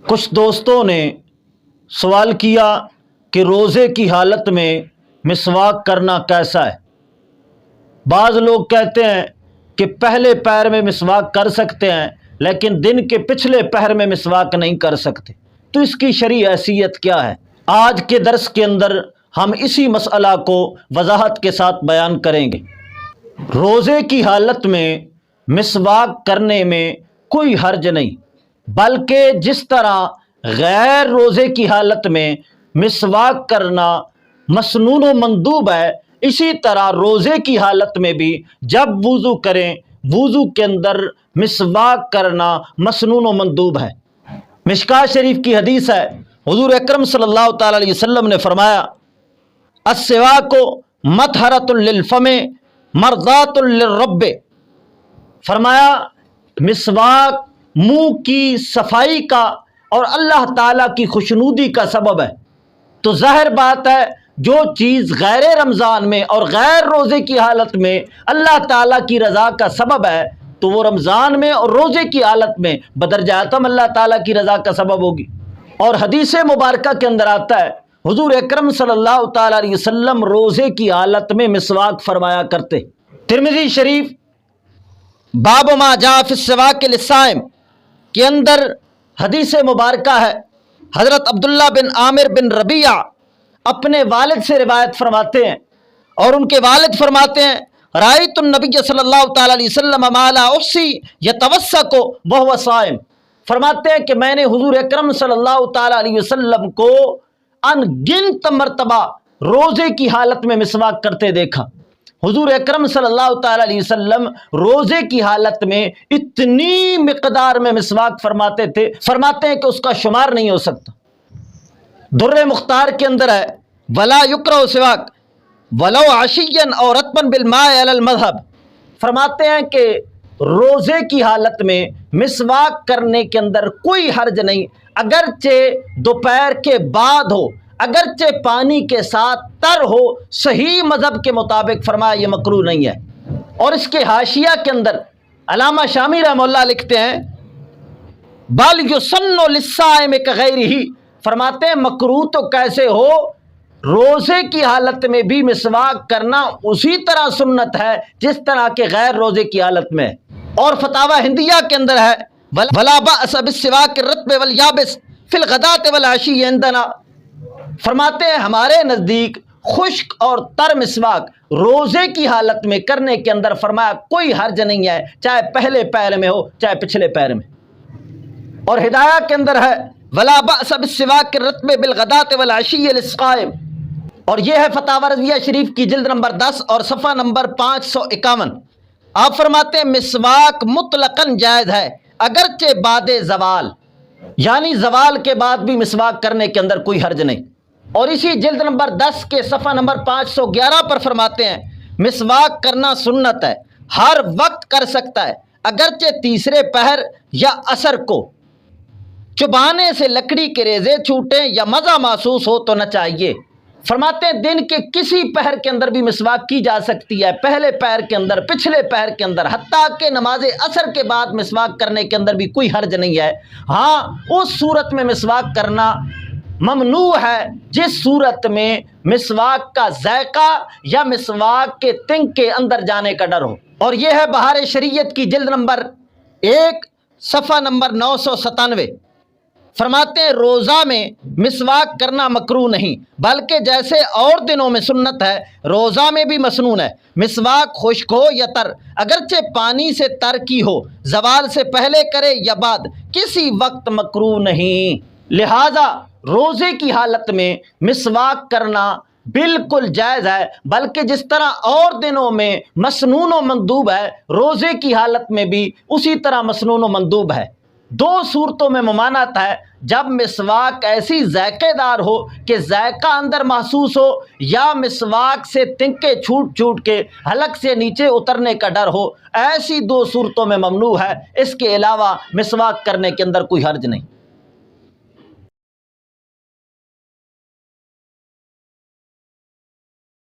کچھ دوستوں نے سوال کیا کہ روزے کی حالت میں مسواک کرنا کیسا ہے؟ بعض لوگ کہتے ہیں کہ پہلے پہر میں مسواک کر سکتے ہیں لیکن دن کے پچھلے پہر میں مسواک نہیں کر سکتے، تو اس کی شرعی حیثیت کیا ہے؟ آج کے درس کے اندر ہم اسی مسئلہ کو وضاحت کے ساتھ بیان کریں گے۔ روزے کی حالت میں مسواک کرنے میں کوئی حرج نہیں، بلکہ جس طرح غیر روزے کی حالت میں مسواک کرنا مسنون و مندوب ہے، اسی طرح روزے کی حالت میں بھی جب وضو کریں وضو کے اندر مسواک کرنا مسنون و مندوب ہے۔ مشکوٰۃ شریف کی حدیث ہے، حضور اکرم صلی اللہ تعالی علیہ وسلم نے فرمایا السواک مطہرۃ للفم مرضات للرب، فرمایا مسواک منہ کی صفائی کا اور اللہ تعالیٰ کی خوشنودی کا سبب ہے۔ تو ظاہر بات ہے جو چیز غیر رمضان میں اور غیر روزے کی حالت میں اللہ تعالیٰ کی رضا کا سبب ہے تو وہ رمضان میں اور روزے کی حالت میں بدرجہ اتم اللہ تعالیٰ کی رضا کا سبب ہوگی۔ اور حدیث مبارکہ کے اندر آتا ہے حضور اکرم صلی اللہ تعالیٰ علیہ وسلم روزے کی حالت میں مسواک فرمایا کرتے۔ ترمذی شریف باب ما جاء فی السواک للصائم کے اندر حدیث مبارکہ ہے، حضرت عبداللہ بن عامر بن ربیعہ اپنے والد سے روایت فرماتے ہیں اور ان کے والد فرماتے ہیں رأیت النبی صلی اللہ تعالی علیہ وسلم ما لا احصی یتوسک وہو صائم، فرماتے ہیں کہ میں نے حضور اکرم صلی اللہ تعالی علیہ وسلم کو ان گنت مرتبہ روزے کی حالت میں مسواک کرتے دیکھا۔ حضور اکرم صلی اللہ تعالی علیہ وسلم روزے کی حالت میں اتنی مقدار میں مسواک فرماتے تھے، فرماتے ہیں کہ اس کا شمار نہیں ہو سکتا۔ در مختار کے اندر ہے ولا یکرہ سواک ولو عشیا او رطبا بالماء علی المذہب، فرماتے ہیں کہ روزے کی حالت میں مسواک کرنے کے اندر کوئی حرج نہیں، اگرچہ دوپہر کے بعد ہو، اگرچہ پانی کے ساتھ تر ہو، صحیح مذہب کے مطابق فرمایا یہ مکروہ نہیں ہے۔ اور اس کے حاشیہ کے اندر علامہ شامی رحمہ اللہ لکھتے ہیں بل یسن للصائم کغیرہ، فرماتے ہیں مکروہ تو کیسے ہو، روزے کی حالت میں بھی مسواک کرنا اسی طرح سنت ہے جس طرح کے غیر روزے کی حالت میں۔ اور فتاوی ہندیہ کے اندر ہے ولا بأس بالسواک الرطب والیابس فی الغداۃ والعشی عندنا، فرماتے ہیں ہمارے نزدیک خشک اور تر مسواک روزے کی حالت میں کرنے کے اندر فرمایا کوئی حرج نہیں ہے، چاہے پہلے پہر میں ہو چاہے پچھلے پہر میں۔ اور ہدایہ کے اندر ہے ولا بأس بالسواک الرطب بالغداۃ والعشی للصائم، اور یہ ہے فتاوی رضویہ شریف کی جلد نمبر 10 اور صفحہ نمبر 551۔ آپ فرماتے ہیں مسواک مطلقاً جائز ہے اگرچہ بعد زوال، یعنی زوال کے بعد بھی مسواک کرنے کے اندر کوئی حرج نہیں۔ اور اسی جلد نمبر 10 کے صفحہ نمبر 511 پر فرماتے ہیں مسواک کرنا سنت ہے، ہر وقت کر سکتا ہے، اگرچہ تیسرے پہر یا عصر کو چبانے سے لکڑی کے ریزے چھوٹیں یا مزہ محسوس ہو تو نہ چاہیے۔ فرماتے ہیں دن کے کسی پہر کے اندر بھی مسواک کی جا سکتی ہے، پہلے پہر کے اندر، پچھلے پہر کے اندر، حتیٰ کہ نماز عصر کے بعد مسواک کرنے کے اندر بھی کوئی حرج نہیں ہے۔ ہاں اس صورت میں مسواک کرنا ممنوع ہے جس صورت میں مسواک کا ذائقہ یا مسواک کے تنگ کے اندر جانے کا ڈر ہو۔ اور یہ ہے بہار شریعت کی جلد نمبر 1 صفحہ نمبر 997، فرماتے ہیں روزہ میں مسواک کرنا مکروہ نہیں بلکہ جیسے اور دنوں میں سنت ہے روزہ میں بھی مسنون ہے۔ مسواک خشک ہو یا تر، اگرچہ پانی سے تر کی ہو، زوال سے پہلے کرے یا بعد، کسی وقت مکروہ نہیں۔ لہذا روزے کی حالت میں مسواک کرنا بالکل جائز ہے، بلکہ جس طرح اور دنوں میں مسنون و مندوب ہے روزے کی حالت میں بھی اسی طرح مسنون و مندوب ہے۔ دو صورتوں میں ممانعت ہے، جب مسواک ایسی ذائقے دار ہو کہ ذائقہ اندر محسوس ہو، یا مسواک سے تنکے چھوٹ چھوٹ کے حلق سے نیچے اترنے کا ڈر ہو، ایسی دو صورتوں میں ممنوع ہے، اس کے علاوہ مسواک کرنے کے اندر کوئی حرج نہیں۔